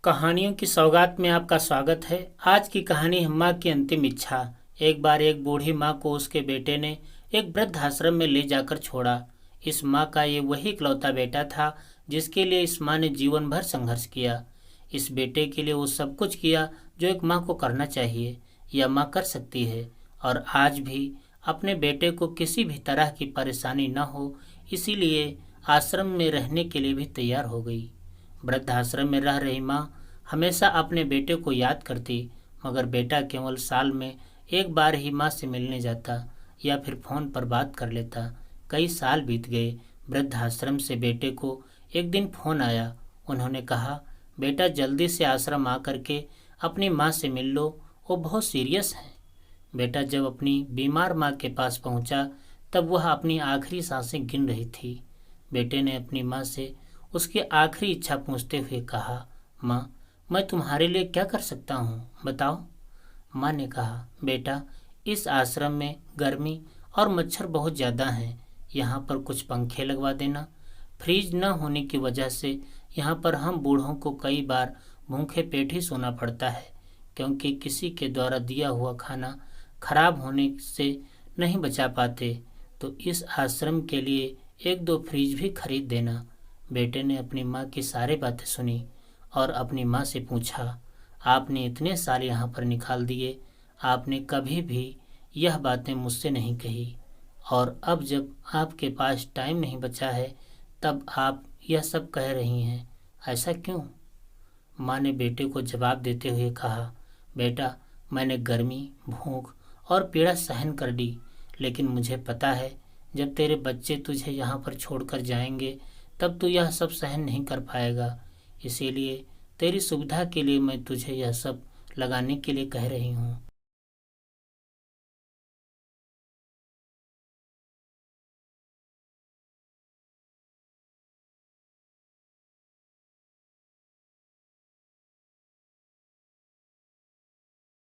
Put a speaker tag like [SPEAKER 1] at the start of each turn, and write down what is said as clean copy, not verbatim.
[SPEAKER 1] कहानियों की सौगात में आपका स्वागत है। आज की कहानी है माँ की अंतिम इच्छा। एक बार एक बूढ़ी माँ को उसके बेटे ने एक वृद्ध आश्रम में ले जाकर छोड़ा। इस माँ का ये वही इकलौता बेटा था जिसके लिए इस माँ ने जीवन भर संघर्ष किया। इस बेटे के लिए वो सब कुछ किया जो एक माँ को करना चाहिए या माँ कर सकती है, और आज भी अपने बेटे को किसी भी तरह की परेशानी न हो, इसीलिए आश्रम में रहने के लिए भी तैयार हो गई। वृद्धाश्रम में रह रही माँ हमेशा अपने बेटे को याद करती, मगर बेटा केवल साल में एक बार ही माँ से मिलने जाता या फिर फोन पर बात कर लेता। कई साल बीत गए। वृद्धाश्रम से बेटे को एक दिन फोन आया। उन्होंने कहा, बेटा जल्दी से आश्रम आकर के अपनी माँ से मिल लो, वो बहुत सीरियस है। बेटा जब अपनी बीमार माँ के पास पहुंचा तब वह अपनी आखिरी सांसें गिन रही थी। बेटे ने अपनी माँ से उसकी आखिरी इच्छा पूछते हुए कहा, माँ, मैं तुम्हारे लिए क्या कर सकता हूँ, बताओ। माँ ने कहा, बेटा इस आश्रम में गर्मी और मच्छर बहुत ज़्यादा हैं। यहाँ पर कुछ पंखे लगवा देना। फ्रिज न होने की वजह से यहाँ पर हम बूढ़ों को कई बार भूखे पेट ही सोना पड़ता है, क्योंकि किसी के द्वारा दिया हुआ खाना खराब होने से नहीं बचा पाते। तो इस आश्रम के लिए एक दो फ्रिज भी खरीद देना। बेटे ने अपनी माँ की सारी बातें सुनी और अपनी माँ से पूछा, आपने इतने साल यहाँ पर निकाल दिए, आपने कभी भी यह बातें मुझसे नहीं कही, और अब जब आपके पास टाइम नहीं बचा है तब आप यह सब कह रही हैं, ऐसा क्यों? माँ ने बेटे को जवाब देते हुए कहा, बेटा मैंने गर्मी, भूख और पीड़ा सहन कर ली, लेकिन मुझे पता है जब तेरे बच्चे तुझे यहाँ पर छोड़कर जाएंगे तब तू यह सब सहन नहीं कर पाएगा। इसीलिए तेरी सुविधा के लिए मैं तुझे यह सब लगाने के लिए कह रही हूँ।